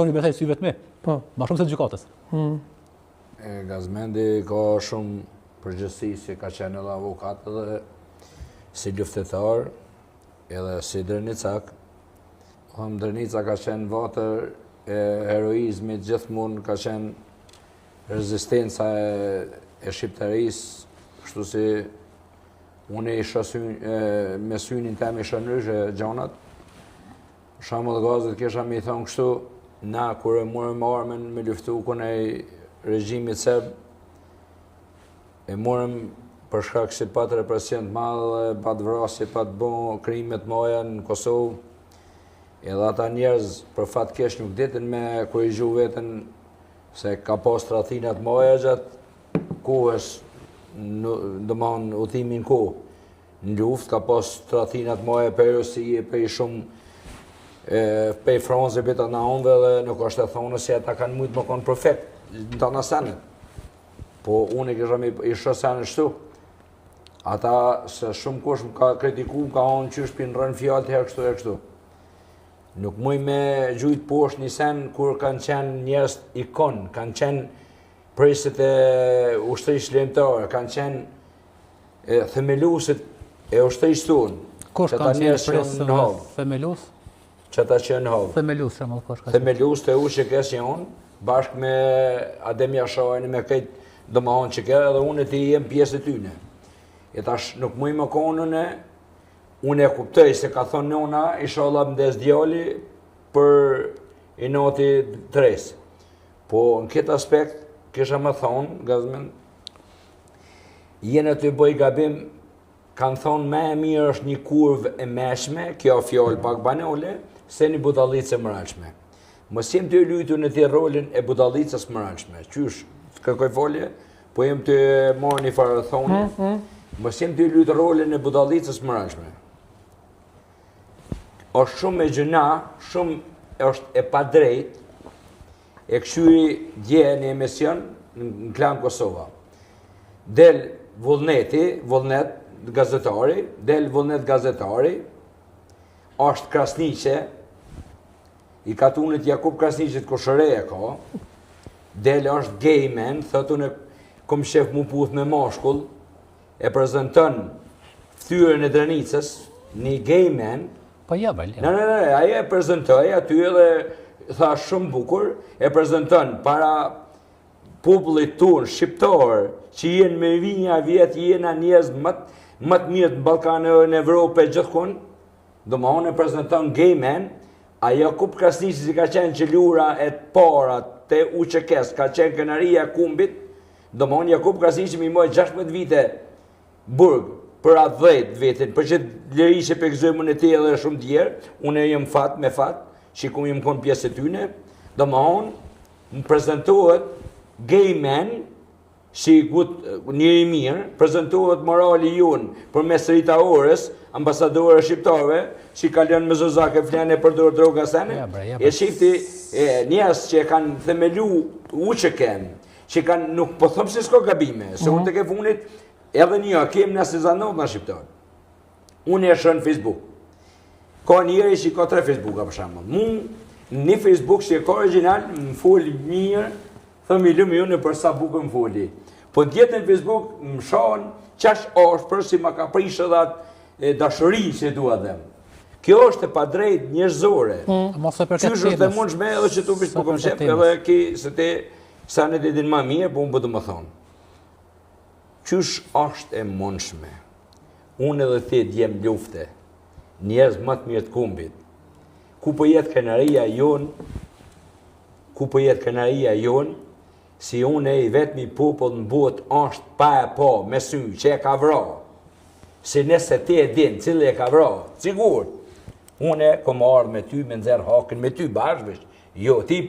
Besaj syve të me, ma shumë se të gjykatës. Gazmendi ka shumë përgjithësi si ka qenë edhe avokat edhe si luftetar edhe si dërnicak. Dërnica ka qenë vatër e heroizmit, gjithmonë ka qenë rezistenca e shqiptarisë, kështu si unë me synin tem isha ndryshe gjanat. Shamull Gazit kisha me i thonë kështu, na kur e morëm armën me luftu kënej regjimit serb, e morëm për shkak si pat represion të madhe, pat vrasje, pat bo krimet moja në Kosovë, edhe ata njerëz për fat keq nuk ditin me korrigju veten se ka pas tradhinat moja gjatë kohës, domthon udhimin kohë. Në luftë ka pas tradhinat moja për Rusi, për shumë për Francë bita në onve dhe nuk është e thonë se ata kanë mujtë më konë profet në të nasenet. Po unë i shë senet shtu. Ata se shumë kush më ka kritiku, më ka onë qysh për në rënë fjallë të herë kështu e kështu. Nuk muj me gjujtë poshtë një sen kur kanë qenë njerës ikon, kanë qenë prisit e ushtërisë lejmëtare, kanë qenë themelusit e ushtërisë tonë. Kush kanë qenë prisë themelus? Që ta që në hovë. Themelus, që më kosh ka qenë. Themelus të u që kësë janë, bashkë me Adem Jashajnë, me këtë dëmahon që kërë, edhe unë ti jem pjesë të tyne. E tash nuk muj më konën unë e kuptoj se ka thonë nëna, inshallah mdes djali për i noti tres. Po në këtë aspekt, kisha më thonë, Gazmen, jenë të bëj gabim, kanë thonë me e mirë është një kurvë e meshme, kjo fjallë pak banole, se një budallicë e mëralshme. Mos jem të lujtu në ti rolin e budallicës mëralshme. Qysh, kërkoj folje, po jem të marrë një farë thonë, mos jem të lujtu rolin e budallicës mëralshme. është shumë e gjëna, shumë është e pa drejt, e këshyri dje një emision në Klan Kosova. Del vullnet gazetari, është Krasniqe, i katunit Jakub Krasniqit Koshëreja ka, del është gay man, thëtë unë kom shef mu puth me mashkull, e prezentën ftyrën e Drenicës, një gay man. Po ja, bëllë. Aja e prezentoj, aty edhe tha shumë bukur, e prezentën para popullit tunë, shqiptarë, që jenë me vinja vjetë, jenë njerëz më të mirë në Ballkanë e në Evropë e gjithkun, do më onë e prezentën gay man, a Jakub Krasniqi si ka qenë qelura e të parat të UÇK-s, ka qenë kënaria e kumbit, do më onë Jakub Krasniqi mi moj 16 vite burg, për atë 10 vitin, për që lëri që pekëzojmë në te edhe shumë djerë, unë e jem fat me fat, që ku jem konë pjesë e tyne, do më onë, më prezentohet gay man, si njëri mirë, prezentohet morali jonë për mes Rita Orës, ambasadore shqiptare, që ka lënë me zozake flenë e përdor droga sene, e shifti njerës që kanë themelu UÇK-n, që kanë nuk po thëmë se s'ko gabime, se unë të ke funit, edhe një kem në Sezanot në shqiptarë. Unë e shënë Facebook. Ka njëri që ka 3 Facebooka për shembull. Mu një Facebook që ka original, më foli mirë, thëmi lëmë ju në për sa bukë më foli. Po tjetë në Facebook më shonë qash është për si ma ka prishë dhe dashëri që dua dhemë. Kjo është e pa drejt njërzore. Qysh është dhe mund shme edhe që tu vishë po kom shep, edhe ki se te sa në të din ma mirë, po më bëdu më thonë. Qysh është e mundshme, unë edhe ti djem lufte, njerëz më të mirë të kumbit, ku po jetë kënaria jonë, si unë e i vetëmi popull në botë është pa e po, me sy, që e ka vra, si nëse ti e din, cilë e ka vra, sigur, unë e kom ardhë me ty, me nëzërë hakin, me ty bashkëvish, jo, ti po,